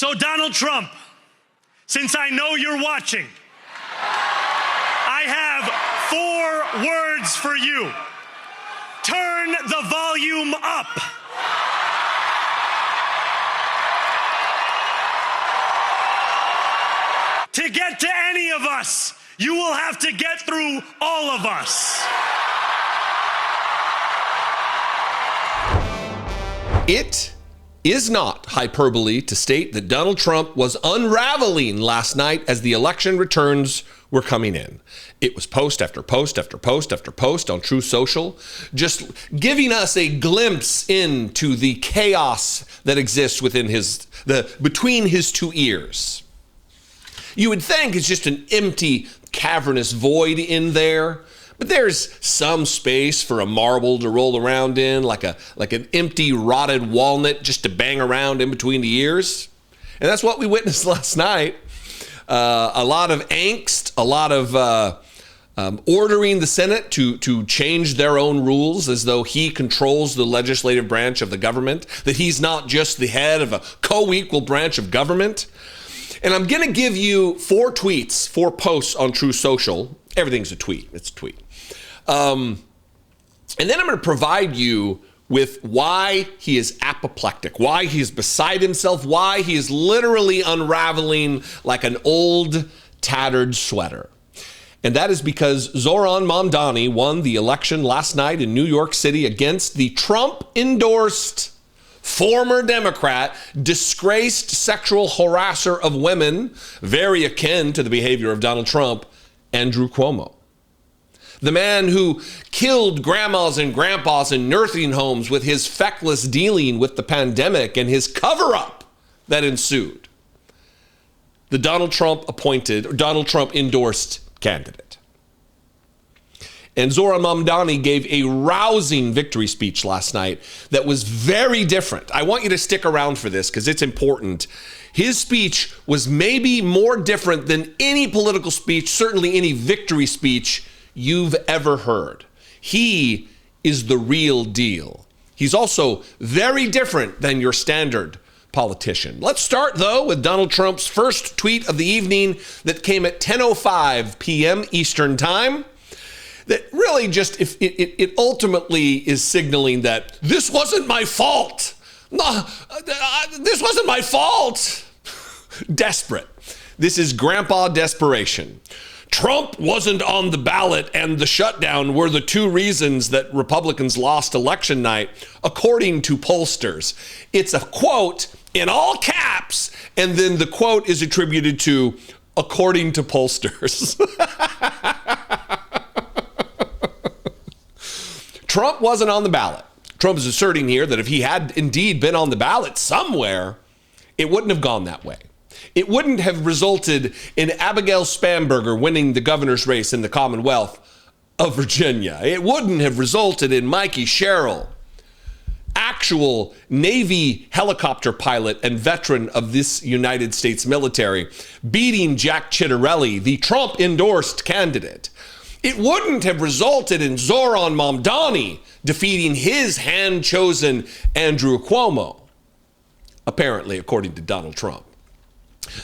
So Donald Trump, since I know you're watching, I have 4 words for you. Turn the volume up. To get to any of us, you will have to get through all of us. It is not hyperbole to state that Donald Trump was unraveling last night as the election returns were coming in. It was post after post after post after post on True Social, just giving us a glimpse into the chaos that exists within between his 2 ears. You would think it's just an empty, cavernous void in there, but there's some space for a marble to roll around in, like an empty, rotted walnut just to bang around in between the ears. And that's what we witnessed last night. A lot of angst, a lot of ordering the Senate to change their own rules as though he controls the legislative branch of the government, that he's not just the head of a co-equal branch of government. And I'm going to give you 4 tweets, 4 posts on True Social. Everything's a tweet. It's a tweet. And then I'm going to provide you with why he is apoplectic, why he is beside himself, why he is literally unraveling like an old, tattered sweater. And that is because Zohran Mamdani won the election last night in New York City against the Trump-endorsed former Democrat, disgraced sexual harasser of women, very akin to the behavior of Donald Trump, Andrew Cuomo. The man who killed grandmas and grandpas in nursing homes with his feckless dealing with the pandemic and his cover-up that ensued. The Donald Trump endorsed candidate. And Zohran Mamdani gave a rousing victory speech last night that was very different. I want you to stick around for this because it's important. His speech was maybe more different than any political speech, certainly any victory speech you've ever heard. He is the real deal. He's also very different than your standard politician. Let's start, though, with Donald Trump's first tweet of the evening that came at 10:05 p.m. Eastern Time. That really just, if it ultimately is signaling that this wasn't my fault. No, this wasn't my fault. Desperate. This is grandpa desperation. Trump wasn't on the ballot and the shutdown were the 2 reasons that Republicans lost election night, according to pollsters. It's a quote in all caps, and then the quote is attributed to, according to pollsters. Trump wasn't on the ballot. Trump is asserting here that if he had indeed been on the ballot somewhere, it wouldn't have gone that way. It wouldn't have resulted in Abigail Spanberger winning the governor's race in the Commonwealth of Virginia. It wouldn't have resulted in Mikey Sherrill, actual Navy helicopter pilot and veteran of this United States military, beating Jack Ciattarelli, the Trump-endorsed candidate. It wouldn't have resulted in Zohran Mamdani defeating his hand-chosen Andrew Cuomo, apparently, according to Donald Trump.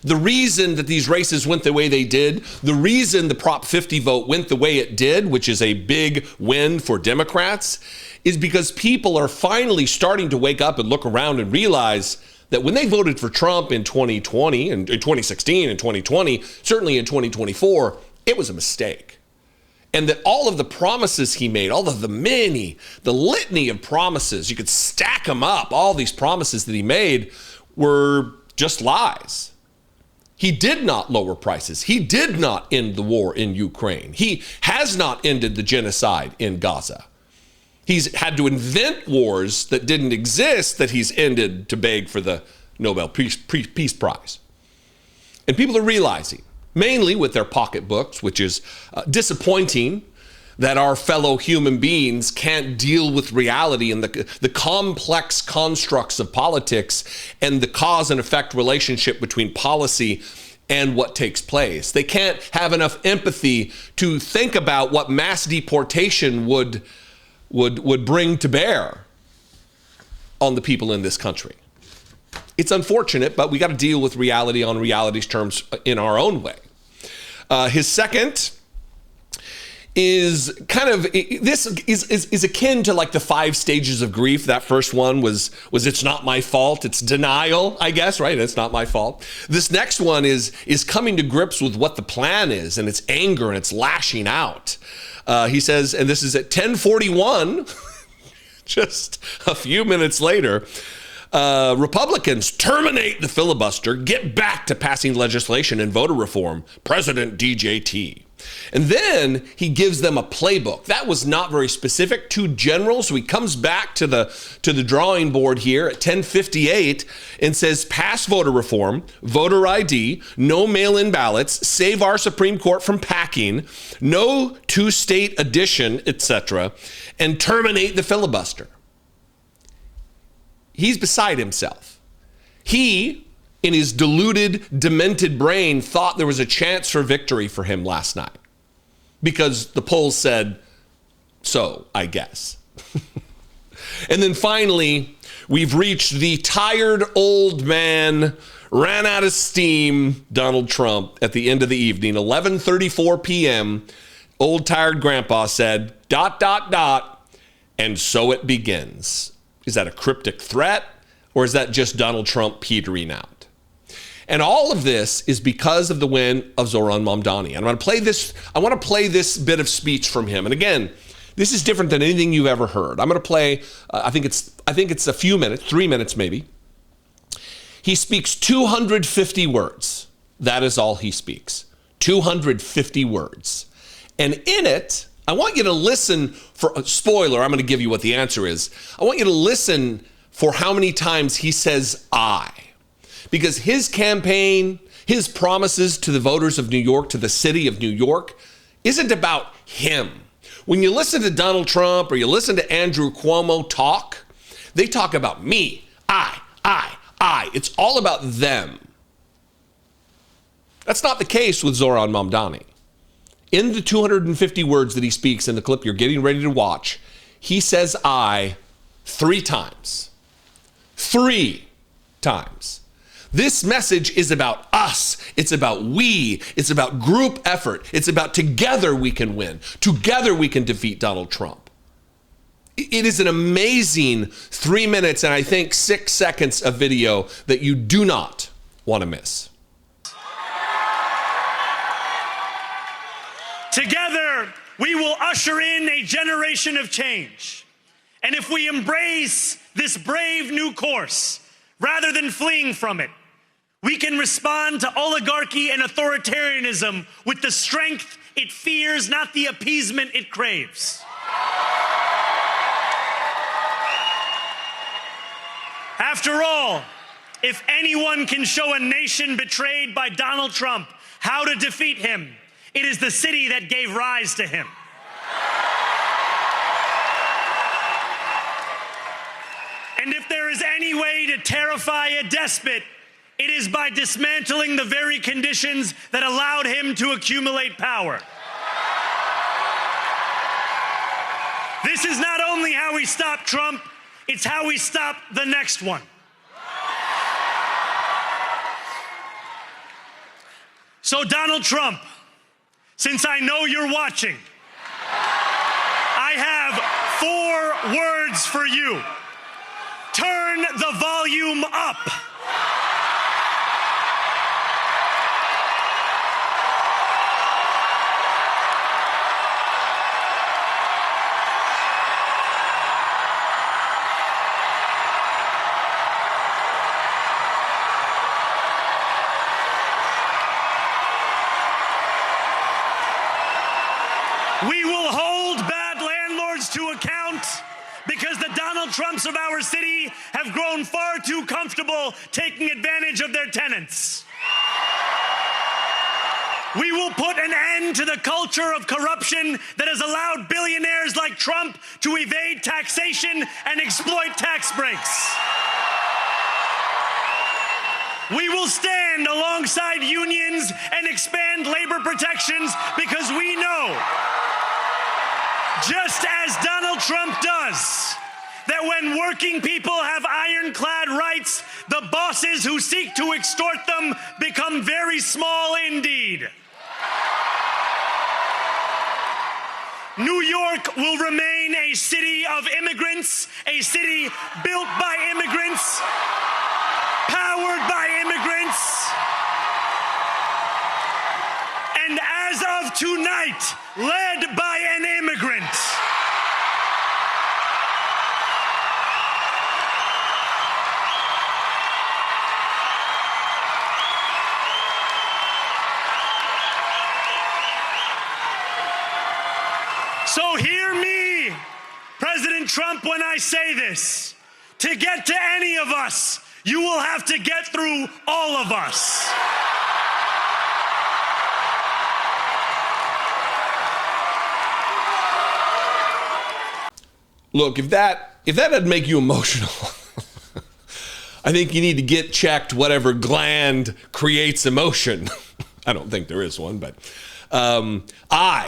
The reason that these races went the way they did, the reason the Prop 50 vote went the way it did, which is a big win for Democrats, is because people are finally starting to wake up and look around and realize that when they voted for Trump in 2020 and in 2016 and 2020, certainly in 2024, it was a mistake. And that all of the promises he made, all of the litany of promises, you could stack them up, all these promises that he made were just lies. He did not lower prices. He did not end the war in Ukraine. He has not ended the genocide in Gaza. He's had to invent wars that didn't exist that he's ended to beg for the Nobel Peace Prize. And people are realizing, mainly with their pocketbooks, which is disappointing that our fellow human beings can't deal with reality and the complex constructs of politics and the cause and effect relationship between policy and what takes place. They can't have enough empathy to think about what mass deportation would bring to bear on the people in this country. It's unfortunate, but we got to deal with reality on reality's terms in our own way. His second is kind of, this is akin to like the 5 stages of grief. That first one was it's not my fault. It's denial, I guess, right? It's not my fault. This next one is coming to grips with what the plan is, and it's anger and it's lashing out. He says, and this is at 10:41, just a few minutes later, Republicans terminate the filibuster, get back to passing legislation and voter reform, President DJT. And then he gives them a playbook. That was not very specific, too general. So he comes back to the drawing board here at 10:58 and says, pass voter reform, voter ID, no mail-in ballots, save our Supreme Court from packing, no 2-state addition, etc., and terminate the filibuster. He's beside himself. He, in his deluded, demented brain, thought there was a chance for victory for him last night because the polls said so, I guess. And then finally, we've reached the tired old man, ran out of steam, Donald Trump, at the end of the evening, 11:34 p.m., old tired grandpa said, ... and so it begins. Is that a cryptic threat, or is that just Donald Trump petering out? And all of this is because of the win of Zohran Mamdani. And I want to play this bit of speech from him. And again, this is different than anything you've ever heard. I'm going to play, I think it's a few minutes, 3 minutes maybe. He speaks 250 words. That is all he speaks. 250 words. And in it, I want you to listen for a spoiler. I'm going to give you what the answer is. I want you to listen for how many times he says I. Because his campaign, his promises to the voters of New York, to the city of New York, isn't about him. When you listen to Donald Trump or you listen to Andrew Cuomo talk, they talk about me, I. It's all about them. That's not the case with Zohran Mamdani. In the 250 words that he speaks in the clip you're getting ready to watch, he says I 3 times. 3 times. This message is about us. It's about we. It's about group effort. It's about together we can win. Together we can defeat Donald Trump. It is an amazing 3 minutes and I think 6 seconds of video that you do not want to miss. Together, we will usher in a generation of change. And if we embrace this brave new course, rather than fleeing from it, we can respond to oligarchy and authoritarianism with the strength it fears, not the appeasement it craves. After all, if anyone can show a nation betrayed by Donald Trump how to defeat him, it is the city that gave rise to him. And if there is any way to terrify a despot, it is by dismantling the very conditions that allowed him to accumulate power. This is not only how we stop Trump, it's how we stop the next one. So Donald Trump, since I know you're watching, I have 4 words for you. Turn the volume up. We will hold bad landlords to account because the Donald Trumps of our city have grown far too comfortable taking advantage of their tenants. We will put an end to the culture of corruption that has allowed billionaires like Trump to evade taxation and exploit tax breaks. We will stand alongside unions and expand labor protections because we know, just as Donald Trump does, that when working people have ironclad rights, the bosses who seek to extort them become very small indeed. New York will remain a city of immigrants, a city built by immigrants, powered by immigrants, and as of tonight, led by an immigrant. So hear me, President Trump, when I say this. To get to any of us, you will have to get through all of us. Look, if that doesn't make you emotional, I think you need to get checked whatever gland creates emotion. I don't think there is one, but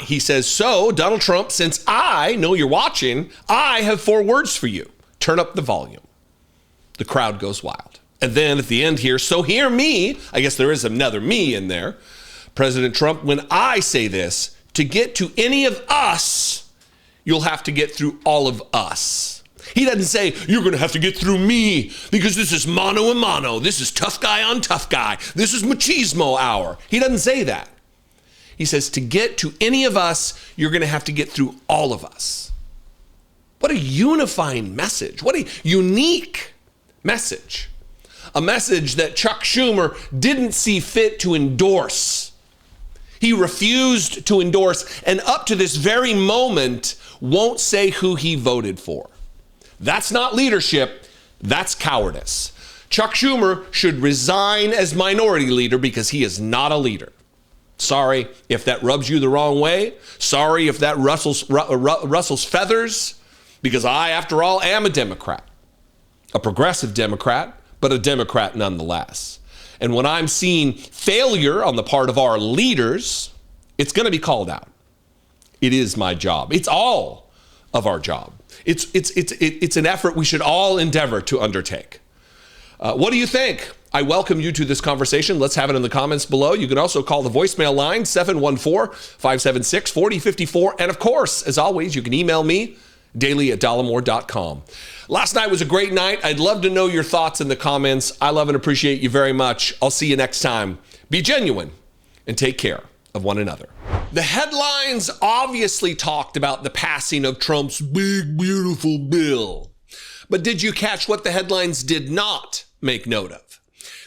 he says, so Donald Trump, since I know you're watching, I have 4 words for you. Turn up the volume. The crowd goes wild. And then at the end here, so hear me. I guess there is another me in there. President Trump, when I say this, to get to any of us, you'll have to get through all of us. He doesn't say, you're going to have to get through me because this is mano a mano. This is tough guy on tough guy. This is machismo hour. He doesn't say that. He says, to get to any of us, you're going to have to get through all of us. What a unifying message. What a unique message. A message that Chuck Schumer didn't see fit to endorse. He refused to endorse, and up to this very moment, won't say who he voted for. That's not leadership, that's cowardice. Chuck Schumer should resign as minority leader because he is not a leader. Sorry if that rubs you the wrong way. Sorry if that rustles feathers, because I, after all, am a Democrat. A progressive Democrat, but a Democrat nonetheless. And when I'm seeing failure on the part of our leaders, it's going to be called out. It is my job. It's all of our job. It's an effort we should all endeavor to undertake. What do you think? I welcome you to this conversation. Let's have it in the comments below. You can also call the voicemail line, 714-576-4054. And of course, as always, you can email me, daily@dollemore.com. Last night was a great night. I'd love to know your thoughts in the comments. I love and appreciate you very much. I'll see you next time. Be genuine and take care of one another. The headlines obviously talked about the passing of Trump's big, beautiful bill. But did you catch what the headlines did not make note of?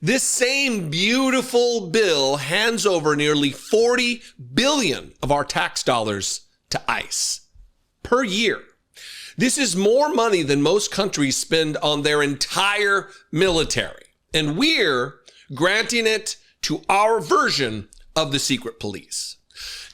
This same beautiful bill hands over nearly $40 billion of our tax dollars to ICE per year. This is more money than most countries spend on their entire military. And we're granting it to our version of the secret police.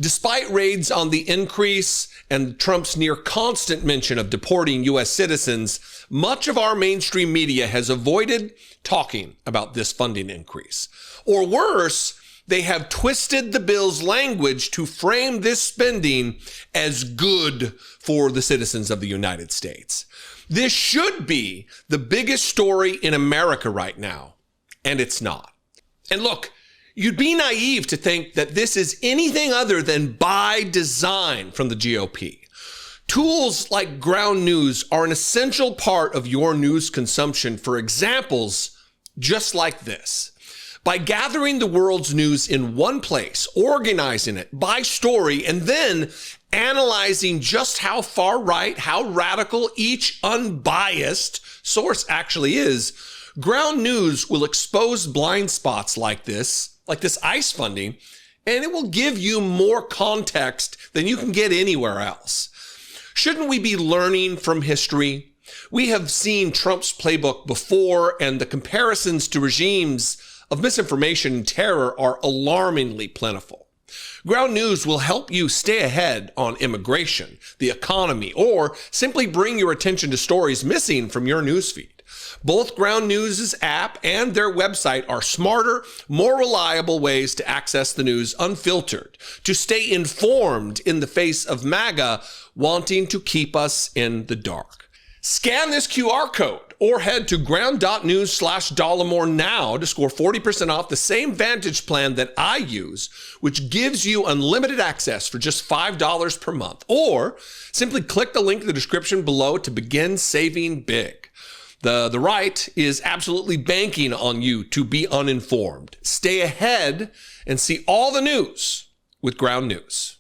Despite raids on the increase and Trump's near constant mention of deporting U.S. citizens, much of our mainstream media has avoided talking about this funding increase. Or worse, they have twisted the bill's language to frame this spending as good for the citizens of the United States. This should be the biggest story in America right now, and it's not. And look, you'd be naive to think that this is anything other than by design from the GOP. Tools like ground news are an essential part of your news consumption for examples just like this. By gathering the world's news in one place, organizing it by story, and then analyzing just how far right, how radical each unbiased source actually is, ground news will expose blind spots like this ICE funding, and it will give you more context than you can get anywhere else. Shouldn't we be learning from history? We have seen Trump's playbook before, and the comparisons to regimes of misinformation and terror are alarmingly plentiful. Ground news will help you stay ahead on immigration, the economy, or simply bring your attention to stories missing from your newsfeed. Both Ground News' app and their website are smarter, more reliable ways to access the news unfiltered, to stay informed in the face of MAGA wanting to keep us in the dark. Scan this QR code or head to ground.news/Dollemore now to score 40% off the same Vantage plan that I use, which gives you unlimited access for just $5 per month. Or simply click the link in the description below to begin saving big. The right is absolutely banking on you to be uninformed. Stay ahead and see all the news with Ground News.